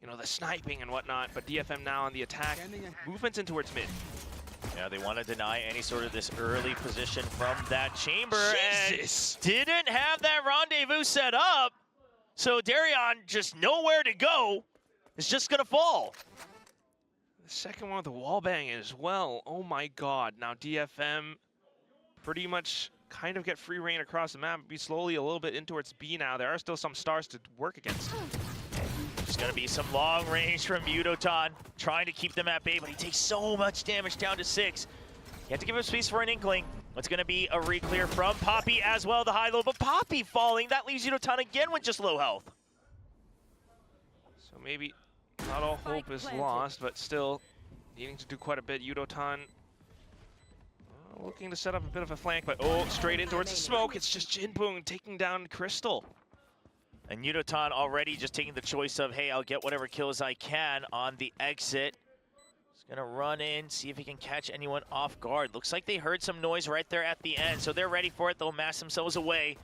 you know, the sniping and whatnot, but DFM now on the attack. Movements in towards mid. Yeah, they want to deny any sort of this early position from that chamber. Jesus! And didn't have that rendezvous set up. So Darion just nowhere to go. It's just going to fall. The second one with the wall bang as well. Oh my god. Now DFM pretty much kind of get free reign across the map. Be slowly a little bit in towards B now. There are still some stars to work against. There's going to be some long range from Yudotan, trying to keep them at bay, but he takes so much damage down to 6. You have to give him space for an inkling. It's going to be a re-clear from Poppy as well, the high-low, but Poppy falling, that leaves Yudotan again with just low health. So maybe not all hope is lost, but still needing to do quite a bit. Yudotan looking to set up a bit of a flank, but straight in towards the smoke. It's just Jinbong taking down Crystal. And Yudotan already just taking the choice of, hey, I'll get whatever kills I can on the exit. He's gonna run in, see if he can catch anyone off guard. Looks like they heard some noise right there at the end, so they're ready for it. They'll mass themselves away.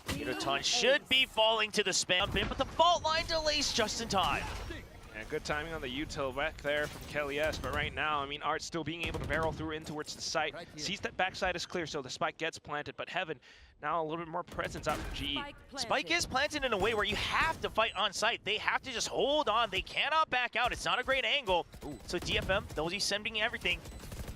Yudotan should be falling to the spam bin, but the fault line delays just in time. Yeah, good timing on the util back there from Kelly S, but right now, I mean, Art still being able to barrel through in towards the site. Sees that backside is clear, so the spike gets planted, but Heaven now a little bit more presence out from GE. Spike is planted in a way where you have to fight on site. They have to just hold on. They cannot back out. It's not a great angle. So DFM, they'll be sending everything.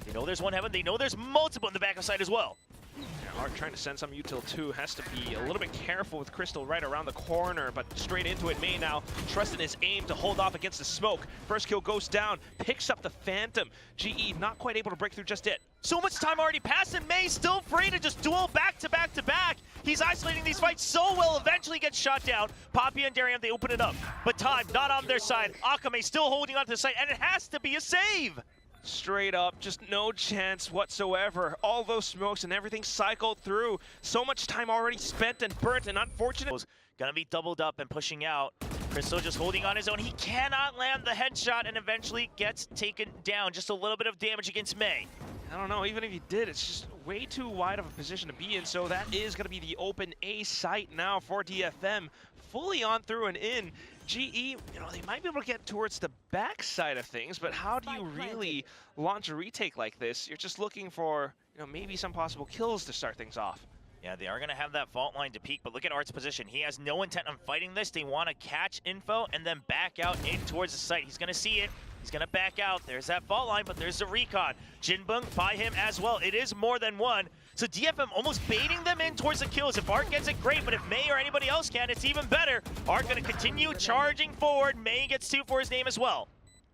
They know there's one Heaven. They know there's multiple in the back of site as well. Yeah, Art trying to send some util too. Has to be a little bit careful with Crystal right around the corner, but straight into it. May now trusting his aim to hold off against the smoke. First kill goes down, picks up the Phantom. GE not quite able to break through just yet. So much time already passed, and May still free to just duel back to back to back. He's isolating these fights so well, eventually gets shot down. Poppy and Darion, they open it up. But time not on their side. Akame still holding on to the site, and it has to be a save. Straight up, just no chance whatsoever. All those smokes and everything cycled through. So much time already spent and burnt, and unfortunate. Gonna be doubled up and pushing out. Crystal just holding on his own. He cannot land the headshot and eventually gets taken down. Just a little bit of damage against May. I don't know, even if he did, it's just way too wide of a position to be in. So that is going to be the open A site now for DFM. Fully on through and in. GE, you know, they might be able to get towards the back side of things, but how do you really launch a retake like this? You're just looking for, you know, maybe some possible kills to start things off. Yeah, they are going to have that fault line to peek, but look at Art's position. He has no intent on fighting this. They want to catch info and then back out in towards the site. He's going to see it. He's going to back out. There's that fault line, but there's the recon. Jinbong by him as well. It is more than one. So DFM almost baiting them in towards the kills. If Art gets it, great, but if May or anybody else can, it's even better. Art going to continue charging forward. May gets 2 for his name as well.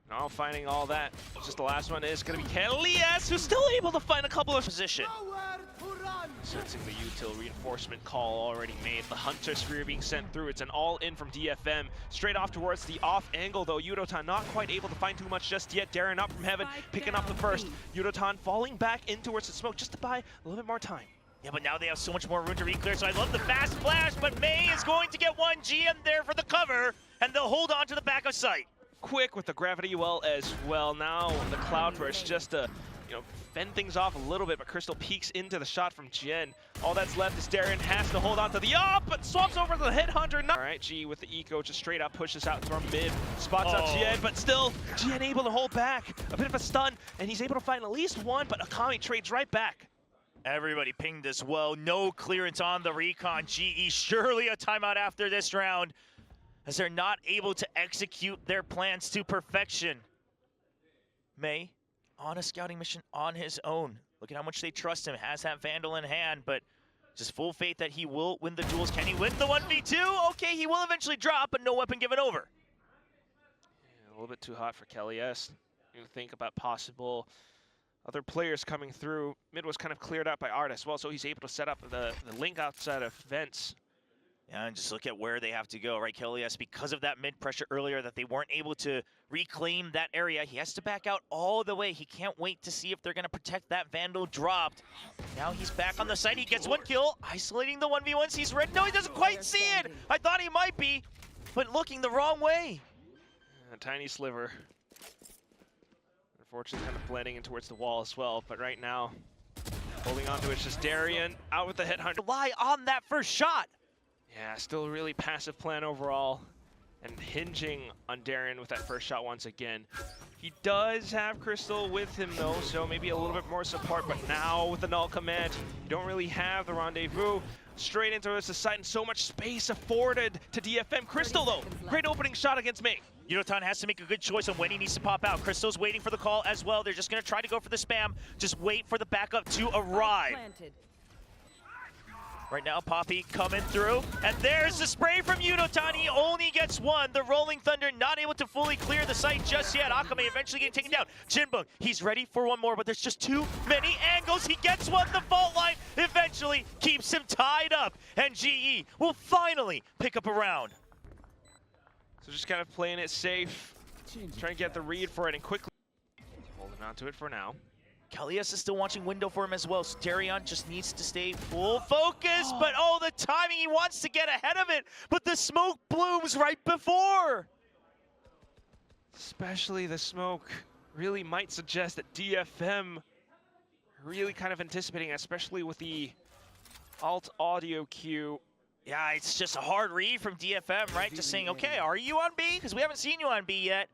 Now finding all that. Just the last one is going to be Kelly S, who's still able to find a couple of position. Sensing the util reinforcement call already made. The Hunter Sphere being sent through. It's an all-in from DFM. Straight off towards the off angle, though. Yudotan not quite able to find too much just yet. Darren up from Heaven, picking up the first. Yudotan falling back in towards the smoke just to buy a little bit more time. Yeah, but now they have so much more room to re-clear, so I love the fast flash, but May is going to get 1G in there for the cover, and they'll hold on to the back of sight. Quick with the gravity well as well. Now the cloud burst just to, you know, fend things off a little bit, but Crystal peeks into the shot from Jen. All that's left is Darren has to hold on to the but swaps over to the Headhunter. All right, G with the eco just straight up pushes out from mid, spots out Jen, but still Jen able to hold back. A bit of a stun, and he's able to find at least one, but Akame trades right back. Everybody pinged as well. No clearance on the recon. GE surely a timeout after this round, as they're not able to execute their plans to perfection. May on a scouting mission on his own. Look at how much they trust him. Has that Vandal in hand, but just full faith that he will win the duels. Can he win the 1v2? Okay, he will eventually drop, but no weapon given over. Yeah, a little bit too hot for Kelly S. You think about possible other players coming through. Mid was kind of cleared out by Art as well, so he's able to set up the link outside of vents. Yeah, and just look at where they have to go, right? Kelly S, because of that mid pressure earlier that they weren't able to reclaim that area, he has to back out all the way. He can't wait to see if they're going to protect that Vandal dropped. Now he's back on the site. He gets 1 kill, isolating the 1v1s. He's ready. No, he doesn't quite see it. I thought he might be, but looking the wrong way. A tiny sliver. Unfortunately, kind of blending in towards the wall as well, but right now, holding on to it's just Darion out with the Headhunter. Rely on that first shot. Yeah, still a really passive plan overall. and hinging on Darren with that first shot once again. He does have Crystal with him though, so maybe a little bit more support, but now with the null command, you don't really have the rendezvous. Straight into the site and so much space afforded to DFM. Crystal though, great opening shot against me. Yudotan has to make a good choice on when he needs to pop out. Crystal's waiting for the call as well. They're just gonna try to go for the spam. Just wait for the backup to arrive. Right now, Poppy coming through, and there's the spray from Yudotan. He only gets one. The Rolling Thunder not able to fully clear the site just yet. Akame eventually getting taken down. Jinbung, he's ready for one more, but there's just too many angles. He gets one. The fault line eventually keeps him tied up, and GE will finally pick up a round. So just kind of playing it safe, trying to get the read for it and quickly holding on to it for now. Kalias is still watching window for him as well, so Darion just needs to stay full focus, but oh, the timing, he wants to get ahead of it, but the smoke blooms right before. Especially the smoke really might suggest that DFM really kind of anticipating, especially with the alt audio cue. Yeah, it's just a hard read from DFM, right? Just saying, okay, are you on B? Because we haven't seen you on B yet.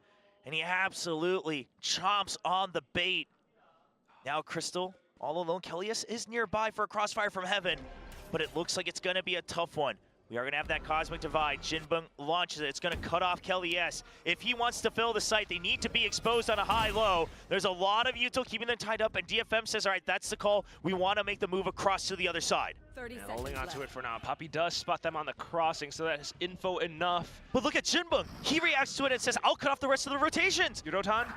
And he absolutely chomps on the bait. Now Crystal, all alone. Kalias is nearby for a crossfire from heaven, but it looks like it's going to be a tough one. We are going to have that Cosmic Divide. Jinbung launches it. It's going to cut off Kalias. If he wants to fill the site, they need to be exposed on a high-low. There's a lot of util keeping them tied up, and DFM says, all right, that's the call. We want to make the move across to the other side. 30 seconds holding on to left. it for now. Poppy does spot them on the crossing, so that is info enough. But look at Jinbung. He reacts to it and says, I'll cut off the rest of the rotations. Yudotan?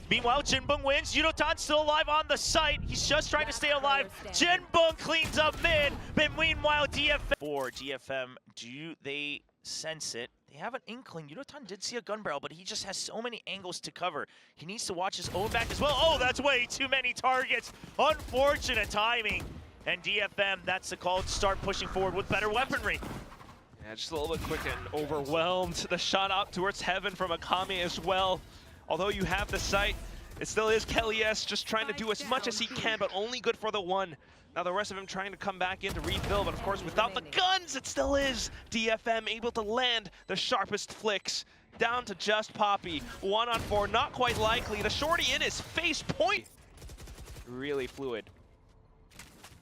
Meanwhile, Jinbung wins. Yudotan still alive on the site. He's just trying to stay alive. Jinbung cleans up mid. But meanwhile, DFM. For DFM, do they sense it? They have an inkling. Yudotan did see a gun barrel, but he just has so many angles to cover. He needs to watch his own back as well. Oh, that's way too many targets. Unfortunate timing. And DFM, that's the call to start pushing forward with better weaponry. Yeah, just a little bit quick and overwhelmed. The shot up towards heaven from Akame as well. Although you have the sight, it still is Kalias just trying to do as much as he can, but only good for the one. Now the rest of him trying to come back in to refill, but of course without the guns, it still is DFM able to land the sharpest flicks. Down to just Poppy. 1-on-4, not quite likely. The shorty in his face point. Really fluid.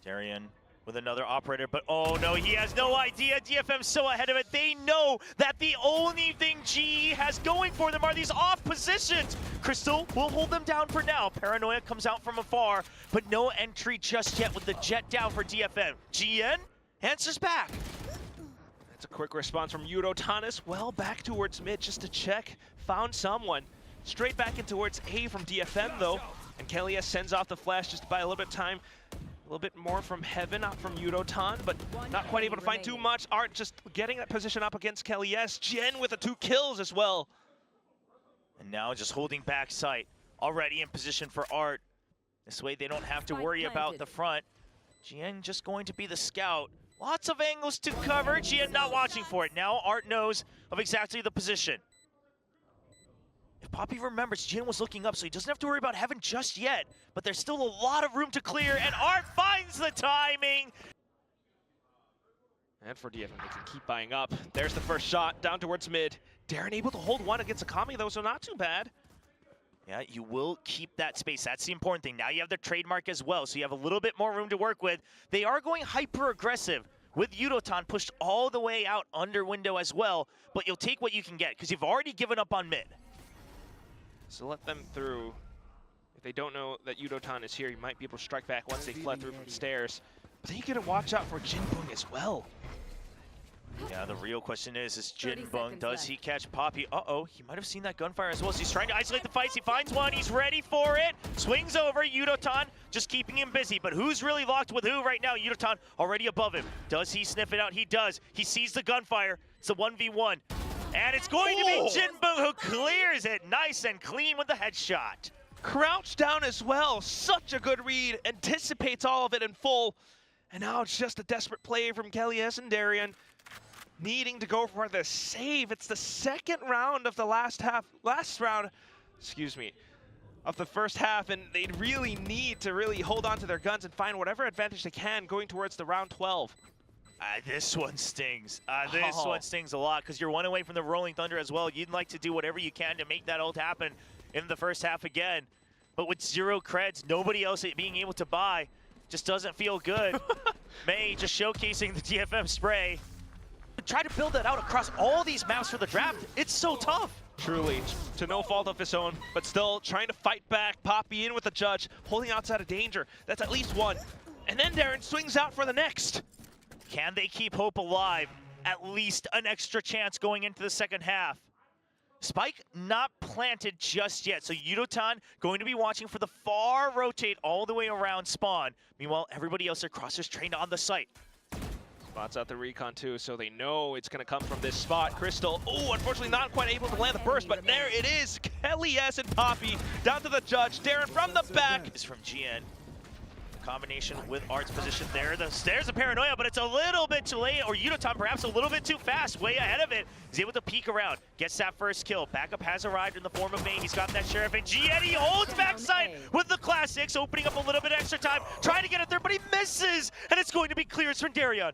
Darion with another operator, but oh no, he has no idea. DFM's so ahead of it. They know that the only thing GE has going for them are these off positions. Crystal will hold them down for now. Paranoia comes out from afar, but no entry just yet with the jet down for DFM. GN answers back. That's a quick response from Yudotan as well. Back towards mid just to check. Found someone. Straight back in towards A from DFM though. And Kalias sends off the flash just to buy a little bit of time. A little bit more from Heaven, not from Yudotan, but not quite able to find too much. Art just getting that position up against Kalias. Jen with the 2 kills as well. And now just holding back sight. Already in position for Art. This way they don't have to worry about the front. Jian just going to be the scout. Lots of angles to cover. Jian not watching for it. Now Art knows of exactly the position. If Poppy remembers, Jian was looking up, so he doesn't have to worry about Heaven just yet. But there's still a lot of room to clear, and Art finds the timing. And for DFM, they can keep buying up. There's the first shot, down towards mid. Darren able to hold one against Akame though, so not too bad. Yeah, you will keep that space. That's the important thing. Now you have the trademark as well, so you have a little bit more room to work with. They are going hyper-aggressive with Yudotan pushed all the way out under window as well, but you'll take what you can get, because you've already given up on mid. So let them through. If they don't know that Yudotan is here, you might be able to strike back once they fled through from stairs. But then you gotta watch out for Jinbung as well. Yeah, the real question is Jinbung, does he catch Poppy? Uh-oh, he might have seen that gunfire as well, so he's trying to isolate the fights. He finds one, he's ready for it. Swings over, Yudotan just keeping him busy. But who's really locked with who right now? Yudotan already above him. Does he sniff it out? He does. He sees the gunfire. It's a 1v1. And it's going to be Jinbung who clears it nice and clean with the headshot. Crouched down as well. Such a good read. Anticipates all of it in full. And now it's just a desperate play from Kalias and Darion. Needing to go for the save. It's the second round of the last round, of the first half, and they really need to hold on to their guns and find whatever advantage they can going towards the round 12. This one stings. This one stings a lot because you're one away from the Rolling Thunder as well. You'd like to do whatever you can to make that ult happen in the first half again. But with 0 creds, nobody else being able to buy, just doesn't feel good. May just showcasing the DFM spray. Try to build that out across all these maps for the draft. It's so tough. Truly, to no fault of his own, but still trying to fight back. Poppy in with the judge, holding outside of danger. That's at least one. And then Darren swings out for the next. Can they keep hope alive? At least an extra chance going into the second half. Spike not planted just yet, so Yudotan going to be watching for the far rotate all the way around spawn. Meanwhile, everybody else across is trained on the site. Spots out the recon too, so they know it's going to come from this spot. Crystal, oh, unfortunately not quite able to land the burst, but there it is. Kelly S and Poppy down to the judge. Darren from the back. It's from GN. Combination with Art's position there. There's a paranoia, but it's a little bit too late, or Yudotan perhaps a little bit too fast, way ahead of it. He's able to peek around, gets that first kill. Backup has arrived in the form of May. He's got that Sheriff, and GN, he holds backside with the classics, opening up a little bit extra time, trying to get it there, but he misses, and it's going to be clearance from Darion.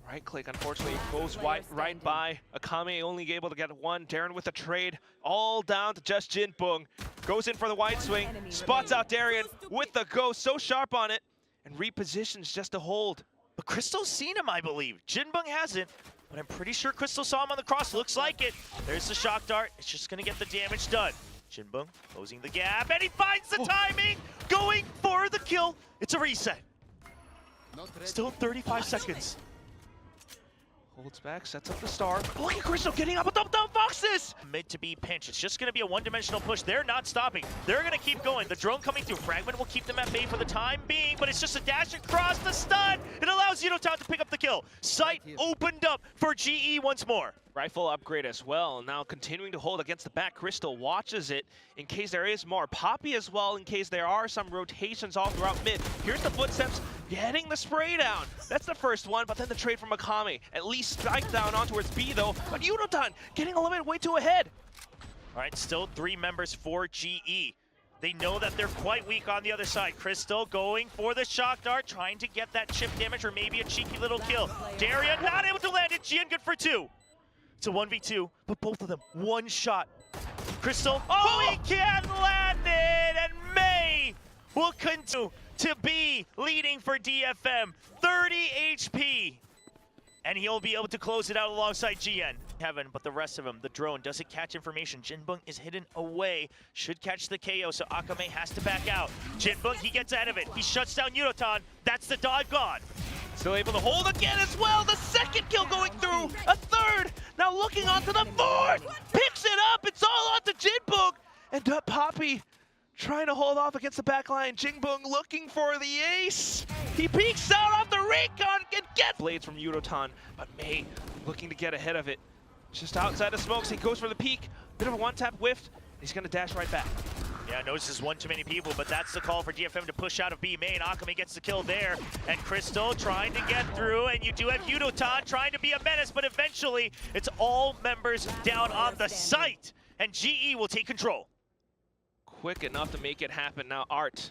Right click, unfortunately, goes right by. Akame only able to get one. Darren with a trade, all down to just Jinbong. Goes in for the wide swing, spots out Darren with the ghost, so sharp on it, and repositions just to hold. But Crystal's seen him, I believe. Jinbong hasn't, but I'm pretty sure Crystal saw him on the cross. Looks like it. There's the shock dart. It's just going to get the damage done. Jinbong closing the gap, and he finds the timing, going for the kill. It's a reset. Still 35 seconds. Holds back, sets up the star. Look at Crystal getting up with the boxes! Mid to be pinch. It's just going to be a one-dimensional push. They're not stopping. They're going to keep going. The drone coming through. Fragment will keep them at bay for the time being, but it's just a dash across the stun. It allows Yudotan to pick up the kill. Sight opened up for GE once more. Rifle upgrade as well. Now continuing to hold against the back. Crystal watches it in case there is more. Poppy as well in case there are some rotations all throughout mid. Here's the footsteps getting the spray down. That's the first one, but then the trade from Akame. At least strike down on towards B though, but Yudotan getting a little bit way too ahead. All right, still 3 members for GE. They know that they're quite weak on the other side. Crystal going for the shock dart, trying to get that chip damage or maybe a cheeky little kill. Darian not able to land it. Gian good for 2. It's a 1v2, but both of them one shot. Crystal, he can't land it, and May will continue to be leading for DFM. 30 HP, and he'll be able to close it out alongside GN. Heaven, but the rest of him, the drone doesn't catch information. Jinbong is hidden away, should catch the KO, so Akame has to back out. Jinbong, he gets ahead of it. He shuts down Yudotan. That's the dive gone. Still able to hold again as well. The second kill going through. A third. Now looking onto the fourth. Picks it up. It's all onto Jinbong. And Poppy trying to hold off against the back line. Jinbong looking for the ace. He peeks out off the recon and gets blades from Yudotan. But May looking to get ahead of it. Just outside the smokes. He goes for the peek. Bit of a one-tap whiff. He's going to dash right back. Yeah, notices one too many people, but that's the call for DFM to push out of B main. Akame gets the kill there, and Crystal trying to get through, and you do have Yudotan trying to be a menace, but eventually it's all members down on the site, and GE will take control. Quick enough to make it happen. Now Art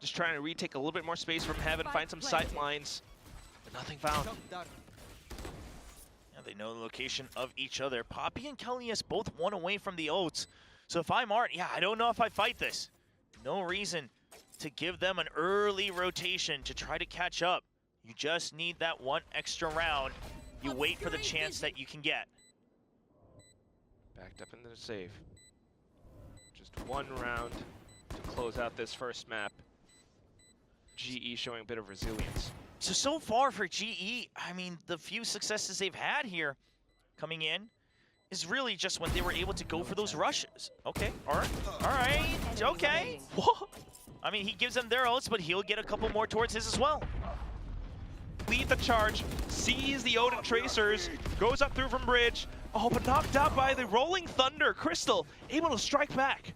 just trying to retake a little bit more space from Heaven, find some sight lines, but nothing found. Yeah, they know the location of each other. Poppy and Kellyus both one away from the ults. So if I'm Art, I don't know if I fight this. No reason to give them an early rotation to try to catch up. You just need that one extra round. You wait for the chance that you can get. Backed up into the save. Just one round to close out this first map. GE showing a bit of resilience. So far for GE, I mean, the few successes they've had here coming in is really just when they were able to go for those rushes. Okay, all right, okay. Whoa. I mean, he gives them their ults, but he'll get a couple more towards his as well. Lead the charge, sees the Odin Tracers, goes up through from bridge. Oh, but knocked out by the Rolling Thunder. Crystal able to strike back.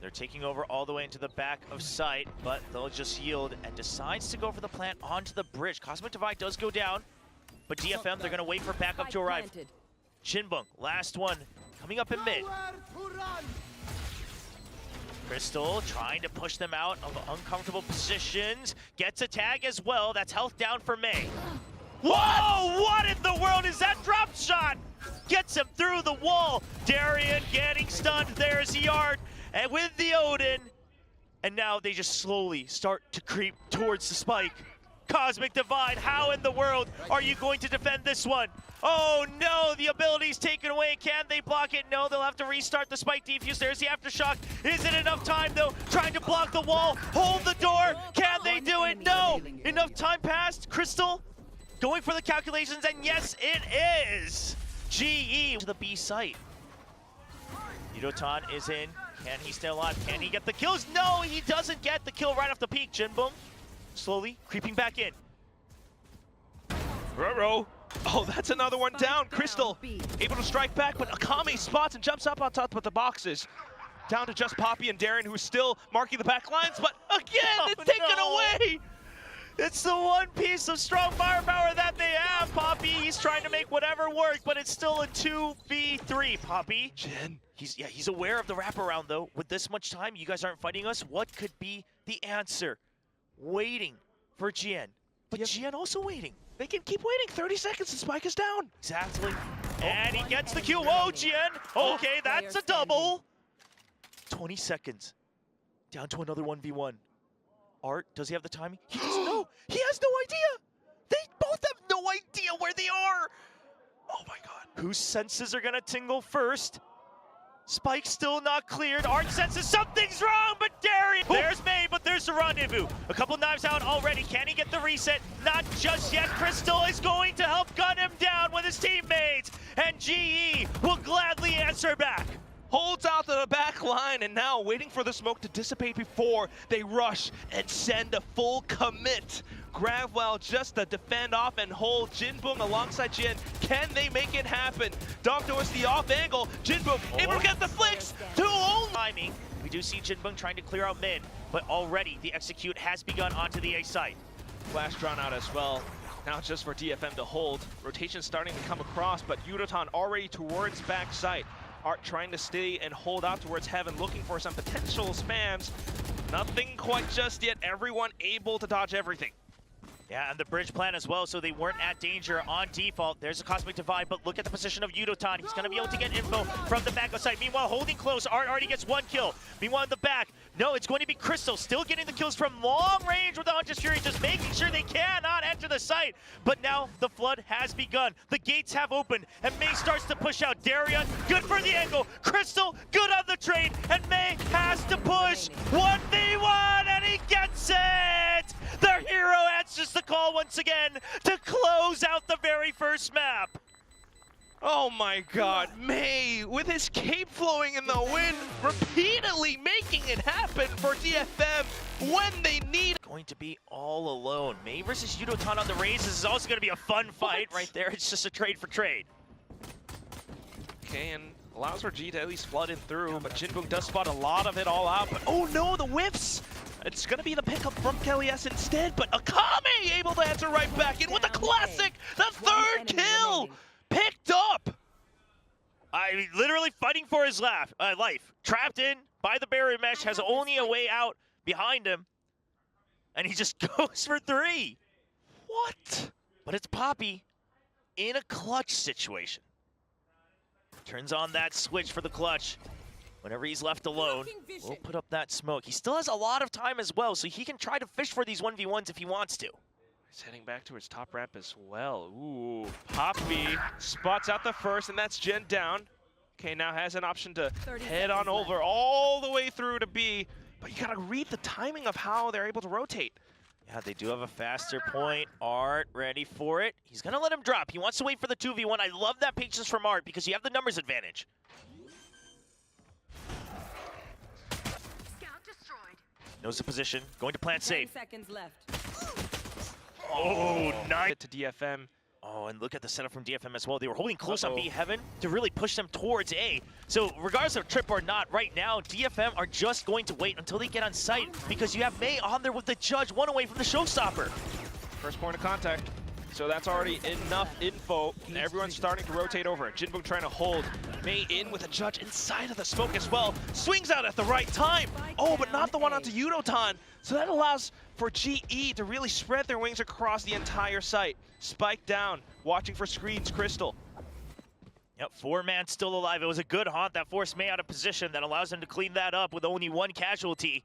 They're taking over all the way into the back of sight, but they'll just yield and decides to go for the plant onto the bridge. Cosmic Divide does go down, but DFM, they're gonna wait for backup to arrive. Jinbong, last one, coming up in mid. Crystal trying to push them out of uncomfortable positions. Gets a tag as well. That's health down for May. Whoa, what in the world is that drop shot? Gets him through the wall. Darian getting stunned. There's Yard, and with the Odin. And now they just slowly start to creep towards the spike. Cosmic Divide, how in the world are you going to defend this one? Oh no, the ability's taken away. Can they block it? No, they'll have to restart the spike defuse. There's the aftershock. Isn't enough time though. Trying to block the wall, hold the door. Can they do it? No. Enough time passed. Crystal going for the calculations, and yes, it is. GE to the B site. Yudotan is in. Can he stay alive? Can he get the kills? No, he doesn't get the kill right off the peak. Jinboom slowly creeping back in. Roro. Oh, that's another one down. Crystal able to strike back, but Akame spots and jumps up on top of the boxes. Down to just Poppy and Darren, who's still marking the back lines, but again, it's taken away. It's the one piece of strong firepower that they have, Poppy. He's trying to make whatever work, but it's still a 2v3, Poppy. Jin. He's aware of the wraparound, though. With this much time, you guys aren't fighting us. What could be the answer? Waiting for Jien. But Jien also waiting. They can keep waiting. 30 seconds, the spike is down. Exactly. And he gets the kill. Whoa, Jien. Okay, that's a double. 20 seconds. Down to another 1v1. Art, does he have the timing? He doesn't know. He has no idea. They both have no idea where they are. Oh my god. Whose senses are gonna tingle first? Spike still not cleared. Art senses something's wrong, but Darian. There's May, but there's the rendezvous. A couple knives out already. Can he get the reset? Not just yet. Crystal is going to help gun him down with his teammates. And GE will gladly answer back. Holds out to the back line, and now waiting for the smoke to dissipate before they rush and send a full commit. Gravwell just to defend off and hold Jinboom alongside Jin. Can they make it happen? Doctor is the off angle. Jinboom able to get the flicks. 2 only. Timing. We do see Jinboom trying to clear out mid, but already the execute has begun onto the A site. Flash drawn out as well. Now just for DFM to hold. Rotation starting to come across, but Yudotan already towards back site. Art trying to stay and hold out towards heaven, looking for some potential spams. Nothing quite just yet. Everyone able to dodge everything. Yeah, and the bridge plan as well, so they weren't at danger on default. There's a Cosmic Divide, but look at the position of Yudotan. He's going to be able to get info from the back side. Meanwhile, holding close, Art already gets 1 kill. Meanwhile, in the back, no, it's going to be Crystal still getting the kills from long range with the Hunter's Fury, just making sure they cannot enter the site. But now the flood has begun. The gates have opened, and May starts to push out. Darian, good for the angle. Crystal, good on the trade, and May has to push. 1v1, and he gets it! Their hero answers the call once again to close out the very first map. Oh my god, May with his cape flowing in the wind, repeatedly making it happen for DFM when they need it. Going to be all alone. May versus Yudotan on the Rays is also going to be a fun fight right there. It's just a trade for trade. Okay, and allows for G to at least flood in through, but Jinboom does spot a lot of it all out. But oh no, the whiffs! It's going to be the pickup from Kelly S instead, but Akame able to answer right back in with a classic! The 3rd kill! Picked up! I mean, literally fighting for his life. Trapped in by the barrier mesh, has only a way out behind him, and he just goes for 3. What? But it's Poppy in a clutch situation. Turns on that switch for the clutch. Whenever he's left alone, we'll put up that smoke. He still has a lot of time as well, so he can try to fish for these 1v1s if he wants to. He's heading back towards top ramp as well. Ooh, Poppy spots out the first, and that's Jen down. Okay, now has an option to head on over all the way through to B, but you gotta read the timing of how they're able to rotate. Yeah, they do have a faster point. Art ready for it. He's gonna let him drop. He wants to wait for the 2v1. I love that patience from Art because you have the numbers advantage. Knows the position, going to plant safe. 10 seconds left. Oh, nice. To DFM. Oh, and look at the setup from DFM as well. They were holding close on B Heaven to really push them towards A. So regardless of trip or not, right now, DFM are just going to wait until they get on site because you have May on there with the judge, 1 away from the showstopper. First point of contact. So that's already enough info. Everyone's starting to rotate over. Jinbong trying to hold Mei in with a judge inside of the smoke as well. Swings out at the right time. Oh, but not the one onto Yudotan. So that allows for GE to really spread their wings across the entire site. Spike down, watching for screens, Crystal. Yep, 4-man still alive. It was a good haunt that forced Mei out of position that allows them to clean that up with only 1 casualty.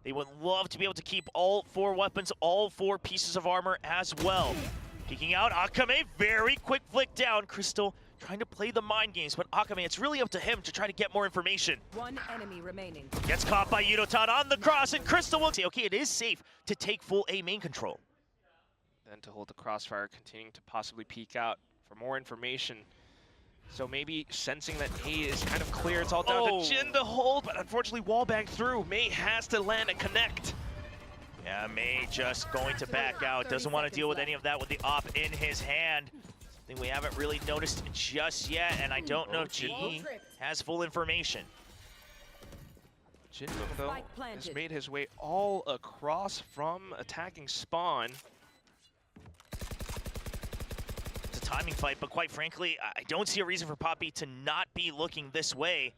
They would love to be able to keep all 4 weapons, all 4 pieces of armor as well. Peeking out, Akame, very quick flick down. Crystal trying to play the mind games, but Akame, it's really up to him to try to get more information. 1 enemy remaining. Gets caught by Yudotan on the cross, and Crystal will say, okay, it is safe to take full A main control. Then to hold the crossfire, continuing to possibly peek out for more information. So maybe sensing that A is kind of clear, it's all down to Jin to hold, but unfortunately wallbang through. Mei has to land and connect. Yeah, Mei just going to back out. Doesn't want to deal with any of that with the op in his hand. Something we haven't really noticed just yet, and I don't know if GE has full information. Jinbong, though, has made his way all across from attacking spawn. It's a timing fight, but quite frankly, I don't see a reason for Poppy to not be looking this way.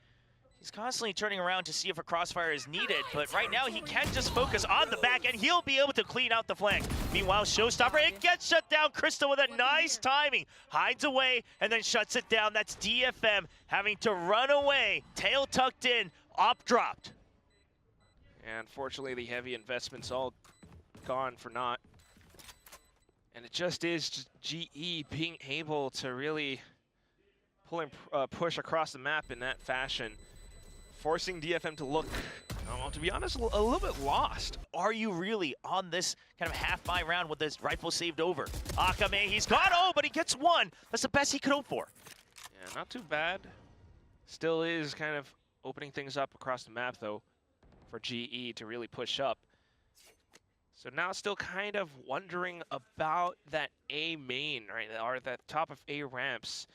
He's constantly turning around to see if a crossfire is needed, but right now he can just focus on the back and he'll be able to clean out the flank. Meanwhile, Showstopper, it gets shut down. Crystal with a nice timing, hides away and then shuts it down. That's DFM having to run away, tail tucked in, op dropped. And unfortunately, the heavy investment's all gone for naught. And it just is GE being able to really pull and push across the map in that fashion, forcing DFM to look, to be honest, a little bit lost. Are you really on this kind of half-buy round with this rifle saved over? Akame, he's gone, oh, but he gets 1. That's the best he could hope for. Yeah, not too bad. Still is kind of opening things up across the map, though, for GE to really push up. So now still kind of wondering about that A main, right, or that top of A ramps.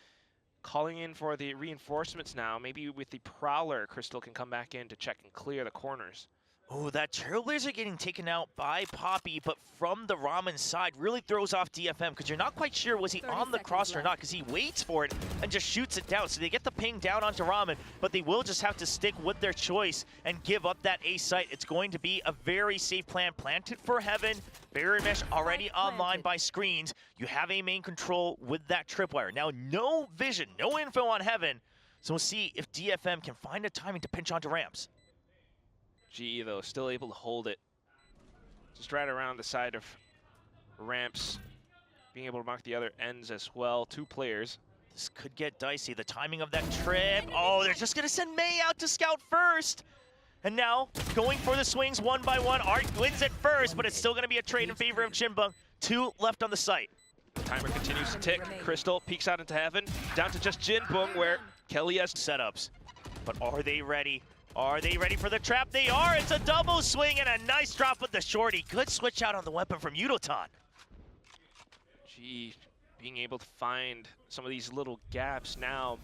Calling in for the reinforcements now. Maybe with the Prowler, Crystal can come back in to check and clear the corners. Oh, that Trailblazer getting taken out by Poppy, but from the Ramen side really throws off DFM because you're not quite sure was he on the cross or not because he waits for it and just shoots it down. So they get the ping down onto Ramen, but they will just have to stick with their choice and give up that A site. It's going to be a very safe plan. Planted for Heaven. Barrier mesh already online by screens. You have A main control with that tripwire. Now, no vision, no info on Heaven. So we'll see if DFM can find a timing to pinch onto ramps. GE, though, still able to hold it. Just right around the side of ramps. Being able to mark the other ends as well. 2 players. This could get dicey. The timing of that trip. Oh, they're just going to send Mei out to scout first. And now, going for the swings 1 by 1. Art wins it first, but it's still going to be a trade in favor of Jinbong. 2 left on the site. The timer continues to tick. Crystal peeks out into Heaven. Down to just Jinbong, where Kelly has setups. But are they ready? Are they ready for the trap? They are. It's a double swing and a nice drop with the shorty. Good switch out on the weapon from Yudotan. GE being able to find some of these little gaps now.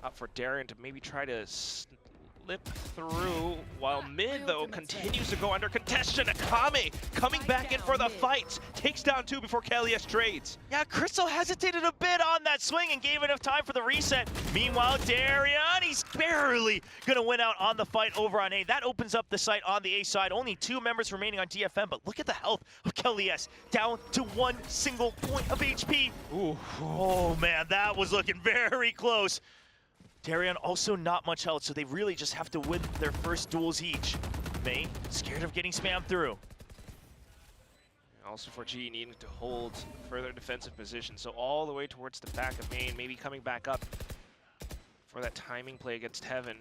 Up for Darren to maybe try to slip through, while mid, though, continues to go under contention. Akame coming back in for the fight. Takes down 2 before Kalias trades. Yeah, Crystal hesitated a bit on that swing and gave enough time for the reset. Meanwhile, Darian, he's barely going to win out on the fight over on A. That opens up the site on the A side. Only 2 members remaining on DFM, but look at the health of Kalias. Down to 1 single point of HP. Ooh. Oh, man, that was looking very close. Darian also not much health, so they really just have to win their first duels each. Mei, scared of getting spammed through. Also for GE needing to hold further defensive position, so all the way towards the back of main, maybe coming back up for that timing play against Heaven.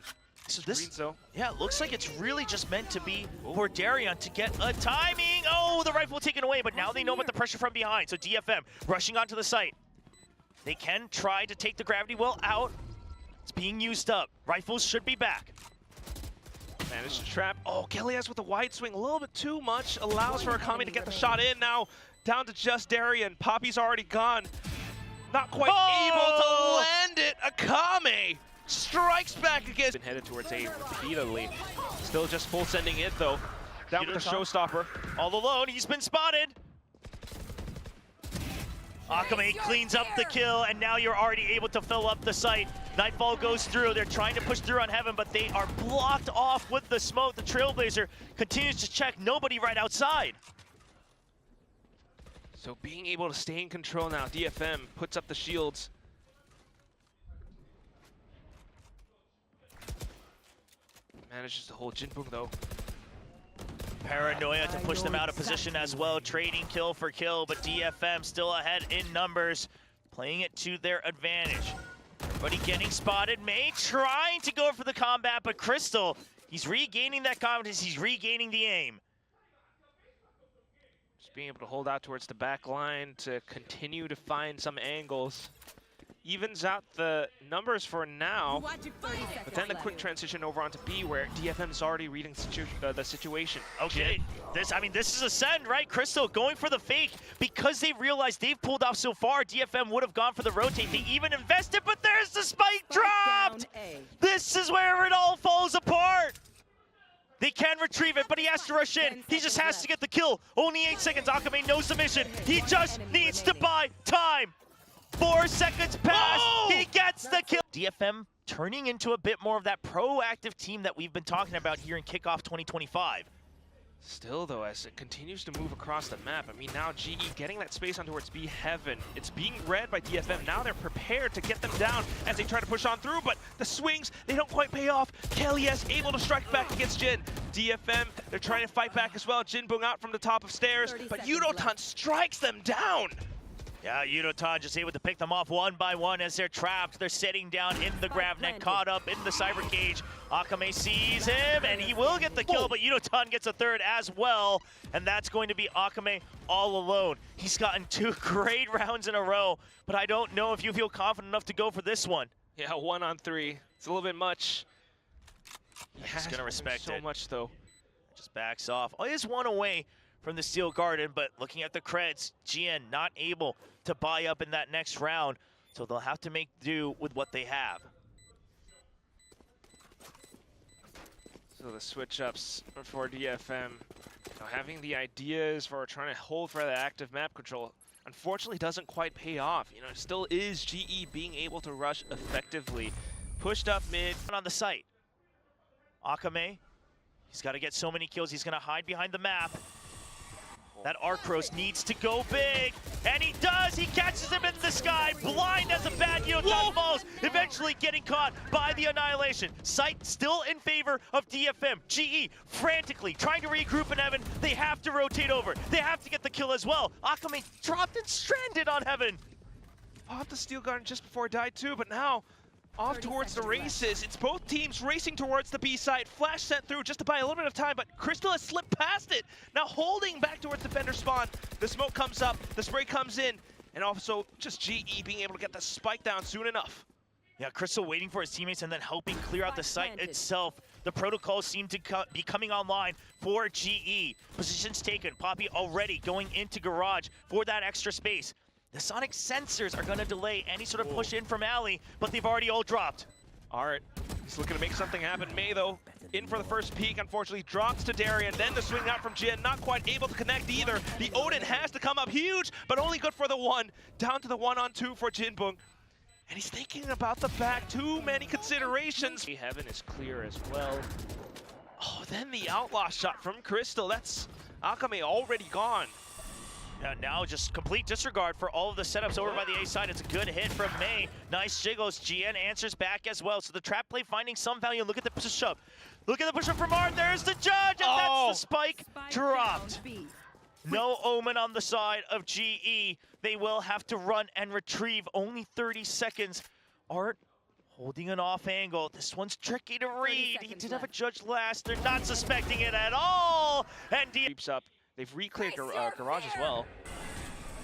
So this, Screens, though. yeah, it looks like it's really just meant to be for Darian to get a timing. Oh, the rifle taken away, but now they know about the pressure from behind, so DFM rushing onto the site. They can try to take the gravity well out. It's being used up. Rifles should be back. Managed to trap. Oh, Kalias with the wide swing, a little bit too much. Allows for Akame to get the shot in. Now down to just Darian. Poppy's already gone. Not quite able to land it. Akame strikes back again. Been headed towards A repeatedly. Still just full sending it, though. Down with the showstopper. All alone, he's been spotted. Akame cleans up the kill, and now you're already able to fill up the site. Nightfall goes through. They're trying to push through on Heaven, but they are blocked off with the smoke. The Trailblazer continues to check. Nobody right outside. So being able to stay in control now, DFM puts up the shields. Manages to hold Jinbung though. Paranoia to push them out of position as well, trading kill for kill, but DFM still ahead in numbers, playing it to their advantage. Everybody getting spotted. May trying to go for the combat, but Crystal, he's regaining that confidence, he's regaining the aim. Just being able to hold out towards the back line to continue to find some angles. Evens out the numbers for now, but then the quick transition over onto B where DFM's already reading the situation. Okay, this is a send, right? Crystal going for the fake because they realized they've pulled off so far. DFM would have gone for the rotate. They even invested, but there's the spike dropped! This is where it all falls apart! They can retrieve it, but he has to rush in. He just has to get the kill. Only 8 seconds. Akame knows the mission. He just needs to buy time. 4 seconds pass, he gets the kill. DFM turning into a bit more of that proactive team that we've been talking about here in Kickoff 2025. Still though, as it continues to move across the map, I mean now GE getting that space on towards B Heaven. It's being read by DFM. Now they're prepared to get them down as they try to push on through, but the swings, they don't quite pay off. Kelias able to strike back against Jin. DFM, they're trying to fight back as well. Jinbung out from the top of stairs, but Yudotan strikes them down. Yeah, Yudotan just able to pick them off one by one as they're trapped. They're sitting down in the grab net, caught up in the cyber cage. Akame sees him, and he will get the kill, but Yudotan gets a third as well, and that's going to be Akame all alone. He's gotten 2 great rounds in a row, but I don't know if you feel confident enough to go for this one. Yeah, 1 on 3. It's a little bit much. He's gonna respect so it. much though. Just backs off. Oh, he is 1 away from the Steel Garden, but looking at the creds, GN not able to buy up in that next round, so they'll have to make do with what they have. So the switch ups for DFM, having the ideas for trying to hold for the active map control, unfortunately doesn't quite pay off. It still is GE being able to rush effectively. Pushed up mid. On the site, Akame, he's got to get so many kills, he's gonna hide behind the map. That Arcros needs to go big, and he does! He catches him in the sky, blind as a bat. Yudotan falls, eventually getting caught by the Annihilation. Sight still in favor of DFM. GE frantically trying to regroup in Heaven. They have to rotate over. They have to get the kill as well. Akame dropped and stranded on Heaven. Popped the Steel Garden just before it died too, but now off towards the races. It's both teams racing towards the B side. Flash sent through just to buy a little bit of time, but Crystal has slipped past it. Now holding back towards defender spawn. The smoke comes up, the spray comes in, and also just GE being able to get the spike down soon enough. Yeah, Crystal waiting for his teammates and then helping clear out the site itself. The protocols seem to be coming online for GE. Positions taken. Poppy already going into garage for that extra space. The sonic sensors are going to delay any sort of push in from Alley, but they've already all dropped. Art, he's looking to make something happen. May, though, in for the first peek, unfortunately drops to Darian. Then the swing out from Jin, not quite able to connect either. The Odin has to come up huge, but only good for the 1. Down to the 1-on-2 for Jinbung. And he's thinking about the back, too many considerations. Heaven is clear as well. Oh, then the outlaw shot from Crystal. That's Akame already gone. Now just complete disregard for all of the setups over by the A side. It's a good hit from May. Nice jiggles. GN answers back as well. So the trap play finding some value. Look at the push-up. Look at the push-up from Art. There's the judge, and that's the spike dropped. No omen on the side of GE. They will have to run and retrieve. Only 30 seconds. Art holding an off angle. This one's tricky to read. He did have a judge last. They're not suspecting it at all. And Creeps up. They've re-cleared garage as well.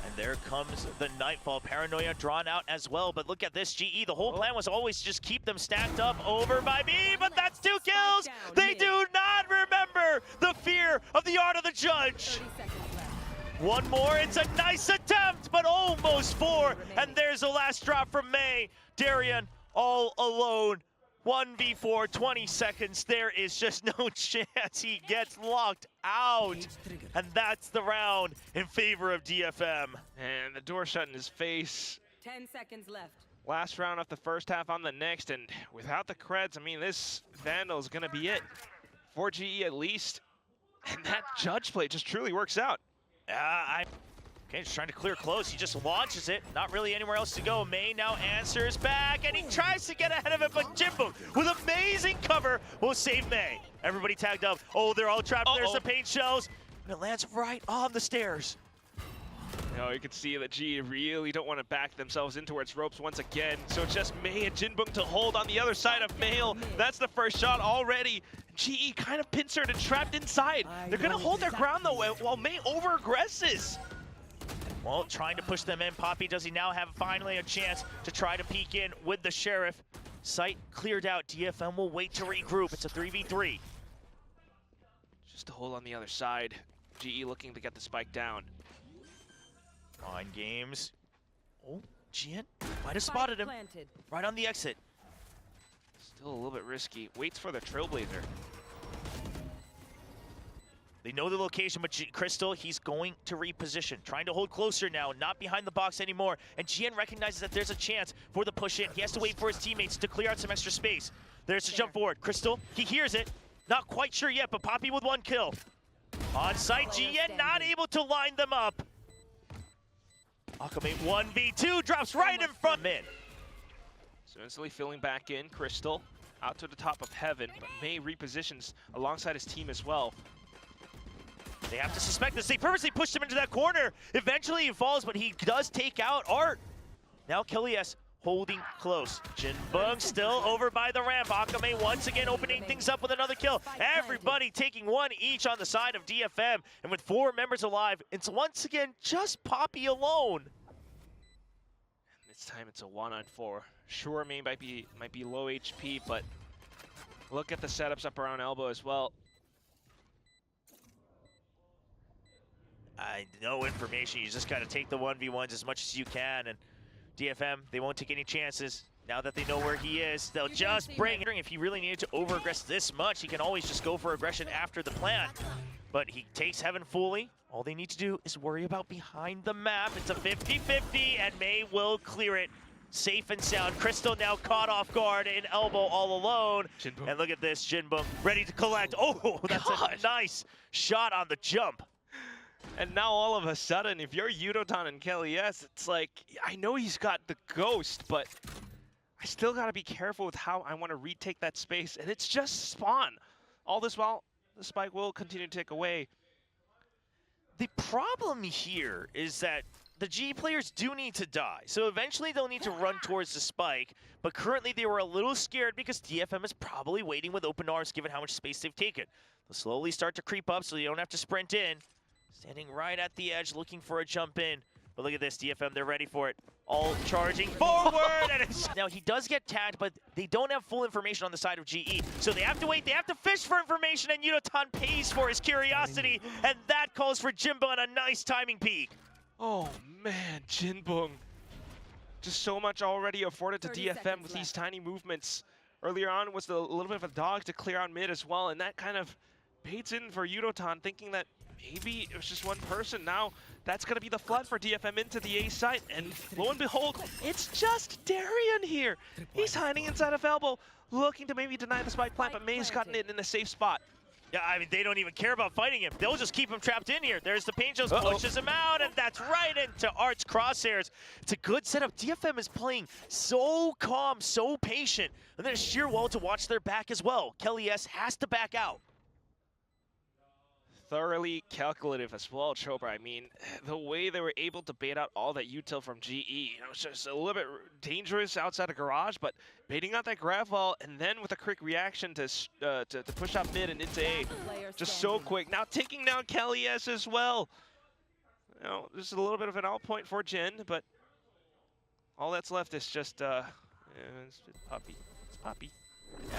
And there comes the Nightfall. Paranoia drawn out as well. But look at this, GE. The whole plan was always just keep them stacked up over by B, but that's 2 kills. They do not remember the fear of the art of the judge. One more. It's a nice attempt, but almost 4. And there's the last drop from May. Darian all alone. 1v4, 20 seconds. There is just no chance he gets locked out. And that's the round in favor of DFM. And the door shut in his face. 10 seconds left. Last round of the first half on the next, and without the creds, I mean, this Vandal is going to be it. For GE at least. And that judge play just truly works out. Okay, just trying to clear close. He just launches it. Not really anywhere else to go. May now answers back, and he tries to get ahead of it, but Jimbo, with amazing cover, will save May. Everybody tagged up. Oh, they're all trapped. There's the paint shells. And it lands right on the stairs. You can see that GE really don't want to back themselves in towards ropes once again. So just May and Jinbung to hold on the other side of Mail. That's the first shot already. GE kind of pincered and trapped inside. They're going to hold their ground, though, while May over-aggresses. Well, trying to push them in. Poppy, does he now have finally a chance to try to peek in with the Sheriff? Site cleared out. DFM will wait to regroup. It's a 3v3. Just to hold on the other side. GE looking to get the spike down. Mind games. Oh, Gian might have spotted him. Right on the exit. Still a little bit risky. Waits for the Trailblazer. They know the location, but Crystal, he's going to reposition. Trying to hold closer now, not behind the box anymore. And Gian recognizes that there's a chance for the push in. He has to wait for his teammates to clear out some extra space. There's the jump forward. Crystal, he hears it. Not quite sure yet, but Poppy with 1 kill. On site, Gian not able to line them up. Akame 1v2 drops right in front mid. So instantly filling back in. Crystal out to the top of Heaven, but May repositions alongside his team as well. They have to suspect this. They purposely pushed him into that corner. Eventually he falls, but he does take out Art. Now Kelly S holding close. Jinbung still over by the ramp. Akame once again opening things up with another kill. Everybody taking 1 each on the side of DFM. And with 4 members alive, it's once again just Poppy alone. And this time it's a 1-on-4. Sure, May might be low HP, but look at the setups up around elbow as well. No information. You just got to take the 1v1s as much as you can. And DFM, they won't take any chances. Now that they know where he is, they'll just bring. If he really needed to over-aggress this much, he can always just go for aggression after the plant. But he takes Heaven fully. All they need to do is worry about behind the map. It's a 50-50, and May will clear it. Safe and sound. Crystal now caught off guard in elbow all alone. Jinbung. And look at this, Jinbung ready to collect. Oh, that's a nice shot on the jump. And now all of a sudden, if you're Yudotan and Kelly S, it's like, I know he's got the ghost, but I still gotta be careful with how I want to retake that space. And it's just spawn. All this while, the spike will continue to tick away. The problem here is that the G players do need to die. So eventually they'll need to run towards the spike, but currently they were a little scared because DFM is probably waiting with open arms given how much space they've taken. They'll slowly start to creep up so you don't have to sprint in. Standing right at the edge looking for a jump in. But look at this, DFM, they're ready for it. All charging forward, and now he does get tagged, but they don't have full information on the side of GE. So they have to wait, they have to fish for information, and Yudotan pays for his curiosity, and that calls for Jimbo on a nice timing peak. Oh man, Jinbung. Just so much already afforded to DFM with these tiny movements. Earlier on was a little bit of a dog to clear out mid as well, and that kind of baits in for Yudotan, thinking that maybe it was just one person. Now that's going to be the flood for DFM into the A site, and lo and behold, it's just Darian here. He's hiding inside of elbow, looking to maybe deny the spike plant, but May's gotten it in a safe spot. Yeah, I mean, they don't even care about fighting him. They'll just keep him trapped in here. There's the paint just pushes him out, and that's right into Art's crosshairs. It's a good setup. DFM is playing so calm, so patient, and then a sheer wall to watch their back as well. Kelly S has to back out. Thoroughly calculative as well, Chopra. I mean, the way they were able to bait out all that util from GE, it's just a little bit dangerous outside the garage, but baiting out that grab wall and then with a quick reaction to push up mid and into A, just so quick. Now taking down Kelly S as well. This is a little bit of an out point for Jin, but all that's left is just it's Poppy. It's Poppy.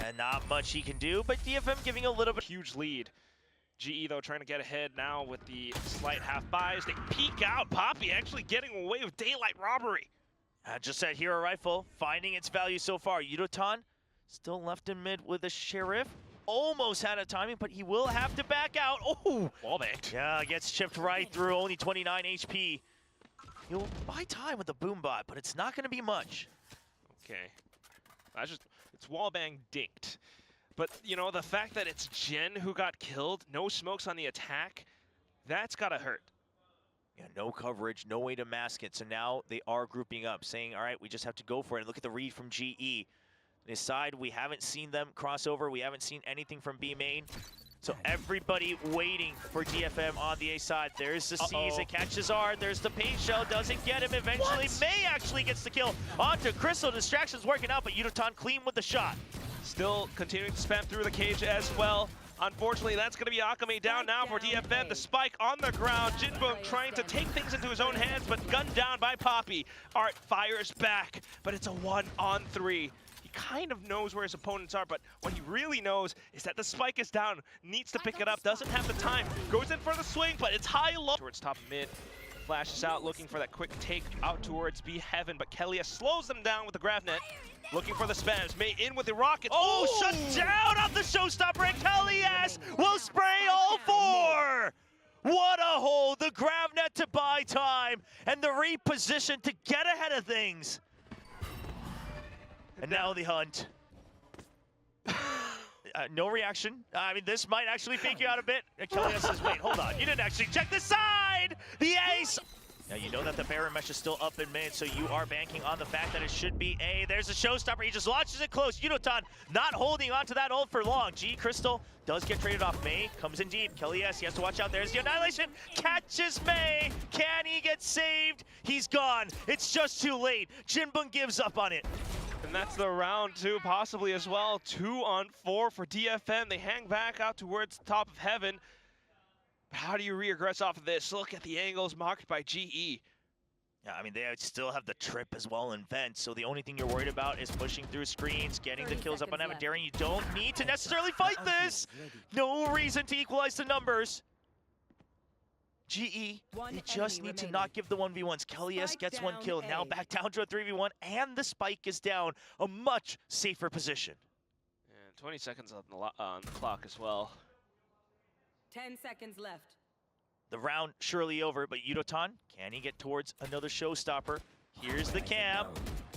And not much he can do, but DFM giving a little bit. Huge lead. GE, though, trying to get ahead now with the slight half buys. They peek out. Poppy actually getting away with daylight robbery. Just that hero rifle, finding its value so far. Yudotan Still left in mid with the Sheriff. Almost had a timing, but he will have to back out. Oh! Wallbanged. Yeah, gets chipped right through, only 29 HP. He'll buy time with the Boombot, but it's not going to be much. Okay. It's wallbang dinked. But, you know, the fact that it's Jen who got killed, no smokes on the attack, that's gotta hurt. Yeah, no coverage, no way to mask it. So now they are grouping up, saying, all right, we just have to go for it. And look at the read from GE. This side, we haven't seen them cross over. We haven't seen anything from B main. So everybody waiting for DFM on the A side. There's the C's, it catches R. There's the paint shell, doesn't get him. Eventually, May actually gets the kill onto Crystal. Distraction's working out, but Yudotan clean with the shot. Still continuing to spam through the cage as well. Unfortunately, that's going to be Akame down now for DFM. The spike on the ground. Jinbum trying to take things into his own hands, but gunned down by Poppy. Art fires back, but it's a 1-on-3. He kind of knows where his opponents are, but what he really knows is that the spike is down, needs to pick it up, doesn't have the time, goes in for the swing, but it's high-low. Towards top mid, flashes out, looking for that quick take out towards B Heaven, but Kelia slows them down with the Gravnet. Looking for the spams, May in with the rockets. Oh, shut down off the showstopper, and Kelias will spray all four! What a hole, the Gravnet to buy time, and the reposition to get ahead of things. And now the hunt. No reaction. I mean, this might actually fake you out a bit. Kelias says, wait, hold on, you didn't actually check the side! The ace! Now you know that the Baron Mesh is still up in mid, so you are banking on the fact that it should be A. There's a showstopper, he just launches it close. Yudotan not holding on to that ult for long. G Crystal does get traded off. May comes in deep. Kelias, he has to watch out. There's the Annihilation, catches May. Can he get saved? He's gone. It's just too late. Jinbun gives up on it. And that's the round two, possibly as well. 2-on-4 for DFM. They hang back out towards the top of Heaven. How do you regress off of this? Look at the angles mocked by GE. Yeah, I mean, they still have the trip as well in Vent, so the only thing you're worried about is pushing through screens, getting the kills up on Evan. Darren, you don't need to necessarily fight this. No reason to equalize the numbers. GE, they just need to not give the 1v1s. Kelias gets one kill, now back down to a 3v1, and the spike is down. A much safer position. And 20 seconds on the clock as well. 10 seconds left. The round surely over, but Yudotan, can he get towards another showstopper? Here's the cam.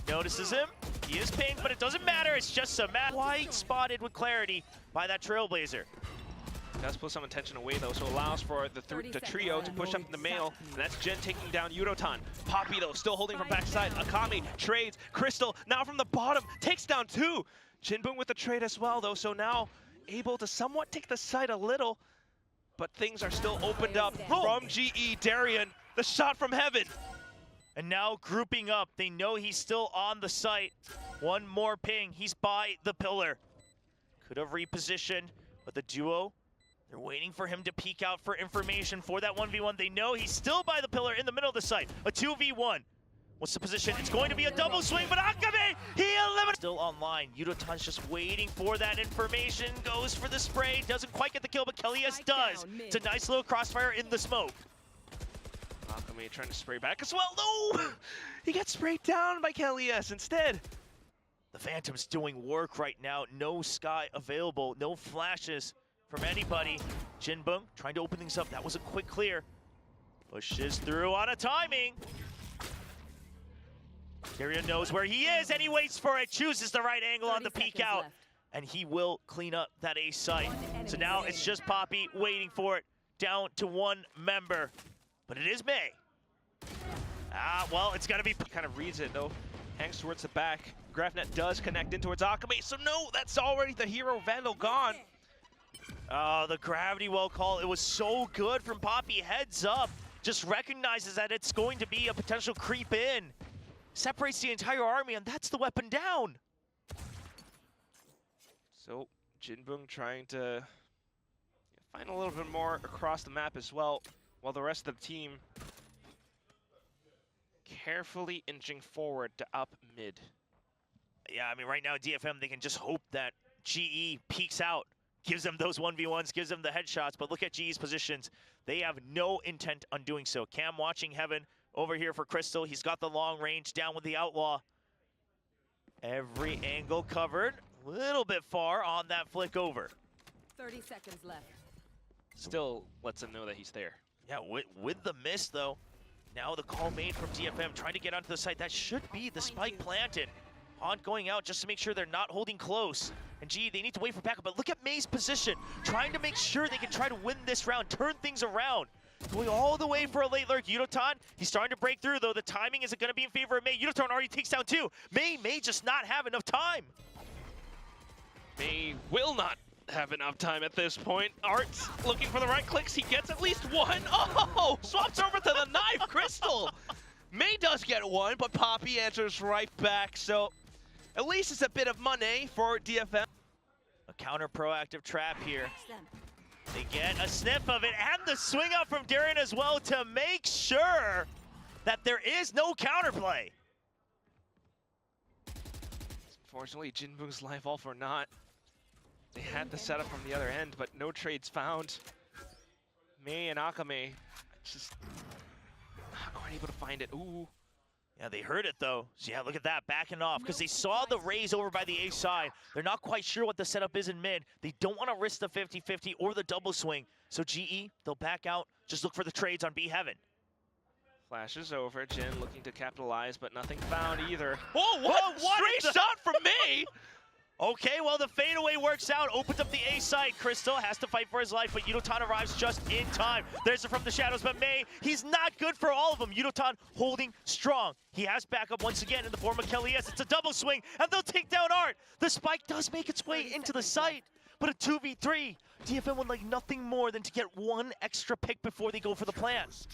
Notices him. He is pinged, but it doesn't matter. It's just a map. Quite spotted with clarity by that Trailblazer. Does put some attention away though, so allows for the trio to push up in the mail, and that's Jen taking down Yudotan. Poppy though, still holding from backside. Akame trades. Crystal now from the bottom, takes down two. Jinbun with the trade as well though, so now able to somewhat take the side a little, but things are still opened up from GE. Darian, the shot from Heaven. And now grouping up, they know he's still on the site. One more ping, he's by the pillar. Could have repositioned, but the duo, they're waiting for him to peek out for information for that 1v1. They know he's still by the pillar in the middle of the site. A 2v1. What's the position? It's going to be a double swing, but Akame, he eliminates. Still online. Yudotan's just waiting for that information. Goes for the spray. Doesn't quite get the kill, but Kelias does. It's a nice little crossfire in the smoke. Akame trying to spray back as well. No! He gets sprayed down by Kelias instead. The Phantom's doing work right now. No sky available. No flashes from anybody. Jinbun trying to open things up. That was a quick clear. Pushes through on a timing. Darian knows where he is, and he waits for it. Chooses the right angle on the peek out. Left. And he will clean up that ace site. So now it's just Poppy waiting for it. Down to one member. But it is May. Well, it's going to be... Kind of reads it, though. Hangs towards the back. Grafnet does connect in towards Akame. So no, that's already the hero Vandal gone. The gravity well call. It was so good from Poppy. Heads up. Just recognizes that it's going to be a potential creep in. Separates the entire army, and that's the weapon down. So Jinbun trying to find a little bit more across the map as well, while the rest of the team carefully inching forward to up mid. Yeah, I mean, right now, DFM, they can just hope that GE peeks out, gives them those 1v1s, gives them the headshots, but look at GE's positions. They have no intent on doing so. Cam watching Heaven over here for Crystal. He's got the long range down with the Outlaw. Every angle covered. A little bit far on that flick over. 30 seconds left. Still lets him know that he's there. Yeah, with the miss though. Now the call made from DFM trying to get onto the site. That should be the spike planted. Haunt going out just to make sure they're not holding close. And gee, they need to wait for backup, but look at May's position. Trying to make sure they can try to win this round, turn things around. Going all the way for a late lurk. Yudotan, he's starting to break through though. The timing isn't going to be in favor of May. Yudotan already takes down 2. May just not have enough time. May will not have enough time at this point. Art's looking for the right clicks. He gets at least one. Oh, swaps over to the knife. Crystal. May does get one, but Poppy answers right back. So at least it's a bit of money for DFM. A counter proactive trap here. They get a sniff of it and the swing out from Darian as well to make sure that there is no counterplay. Unfortunately, Jinboo's life all for naught. They had the setup from the other end, but no trades found. May and Akame just not quite able to find it. Ooh. Yeah, they heard it though. So yeah, look at that, backing off, because they saw the raise over by the A side. They're not quite sure what the setup is in mid. They don't want to risk the 50-50 or the double swing. So GE, they'll back out, just look for the trades on B Heaven. Flashes over, Jin looking to capitalize, but nothing found either. Oh, what? Straight shot from May! Okay, well, the fadeaway works out. Opens up the A side. Crystal has to fight for his life, but Yudotan arrives just in time. There's it from the shadows, but May, he's not good for all of them. Yudotan holding strong. He has backup once again in the form of Kelly's. It's a double swing, and they'll take down Art. The spike does make its way into the site, but a 2v3. DFM would like nothing more than to get one extra pick before they go for the plant.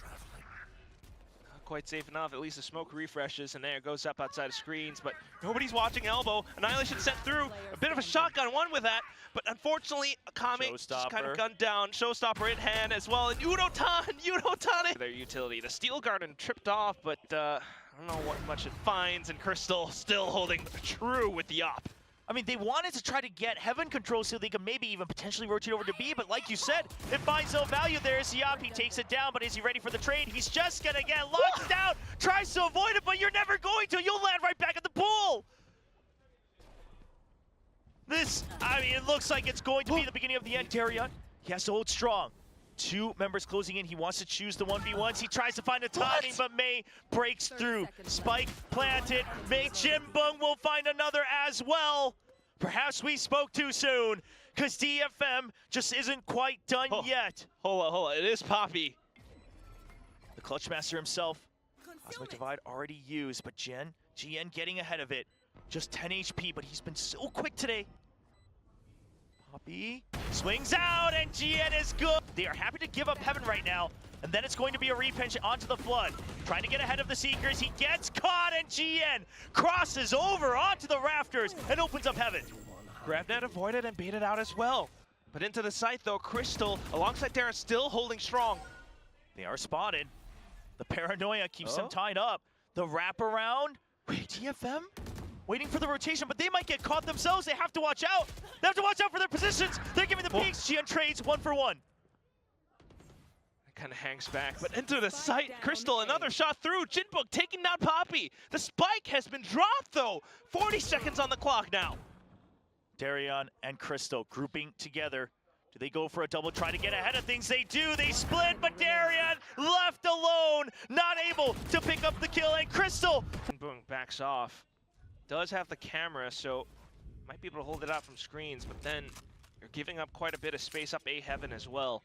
Quite safe enough. At least the smoke refreshes, and there it goes up outside of screens, but nobody's watching elbow. Annihilation sent through. A bit of a shotgun one with that, but unfortunately, Akame just kind of gunned down. Showstopper in hand as well, and Yudotan! Their utility. The Steel Garden tripped off, but I don't know what much it finds, and Crystal still holding true with the op. I mean, they wanted to try to get Heaven control so they could maybe even potentially rotate over to B, but like you said, it finds no value there. Siap, he takes it down, but is he ready for the trade? He's just gonna get locked down, tries to avoid it, but you're never going to. You'll land right back at the pool. This, I mean, it looks like it's going to be the beginning of the end. Darian, he has to hold strong. 2 members closing in. He wants to choose the 1v1s. He tries to find the timing, but May breaks through. Spike planted. May Jimbung will find another as well. Perhaps we spoke too soon, because DFM just isn't quite done yet. Hold on. It is Poppy. The Clutch Master himself. Cosmic Divide already used, but GN getting ahead of it. Just 10 HP, but he's been so quick today. Poppy swings out, and GN is good. They are happy to give up Heaven right now, and then it's going to be a repinch onto the Flood. Trying to get ahead of the Seekers, he gets caught, and GN crosses over onto the rafters and opens up Heaven. GrabNet avoided and baited out as well. But into the site though, Crystal, alongside Darren, still holding strong. They are spotted. The paranoia keeps them tied up. The wraparound, wait, DFM? Waiting for the rotation, but they might get caught themselves. They have to watch out. They have to watch out for their positions. They're giving the peeks. GN trades 1 for 1. Kind of hangs back, but into the site, Crystal, another shot through. Jinbuk taking down Poppy. The spike has been dropped though. 40 seconds on the clock now. Darian and Crystal grouping together. Do they go for a double, try to get ahead of things? They do, they split, but Darian left alone, not able to pick up the kill, and Crystal. Jinbuk backs off. Does have the camera, so might be able to hold it out from screens, but then you're giving up quite a bit of space up A Heaven as well.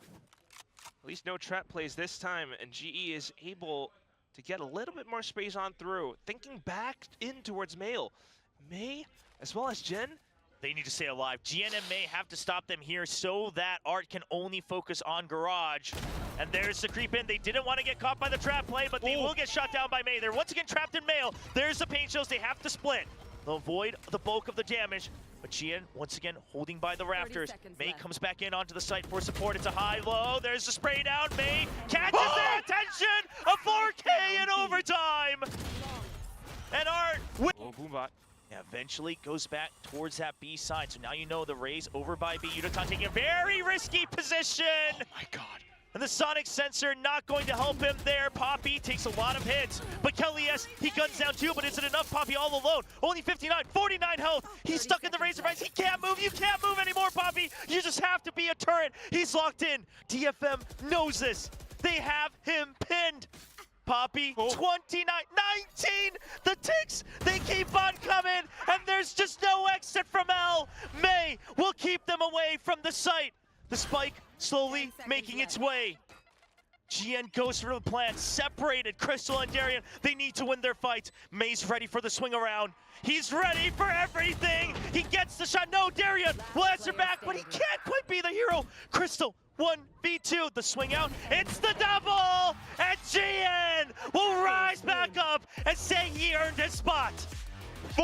At least no trap plays this time, and GE is able to get a little bit more space on through. Thinking back in towards Mail. May, as well as Jen. They need to stay alive. GN and May have to stop them here so that Art can only focus on Garage. And there's the creep in. They didn't want to get caught by the trap play, but they will get shot down by May. They're once again trapped in Mail. There's the paint shows. They have to split. They'll avoid the bulk of the damage. But GN, once again, holding by the rafters. May comes back in onto the site for support. It's a high-low. There's the spray down. May catches their attention. A 4K in overtime. And Art Boombot. eventually goes back towards that B side. So now you know the raise over by B. Yudotan taking a very risky position. Oh my god. And the sonic sensor not going to help him there. Poppy takes a lot of hits, but Kelly's, he guns down too, but is it enough? Poppy all alone, only 59, 49 health. He's stuck in the razor vines. He can't move. You can't move anymore, Poppy. You just have to be a turret. He's locked in. DFM knows this. They have him pinned. Poppy, 29, 19, the ticks, they keep on coming, and there's just no exit from L. May will keep them away from the site. The spike slowly making its way. GN goes for the plan, separated, Crystal and Darian, they need to win their fight. May's ready for the swing around. He's ready for everything. He gets the shot, no, Darian will answer back, but he can't quite be the hero. Crystal, 1v2, the swing out, it's the double, and GN will rise back up and say he earned his spot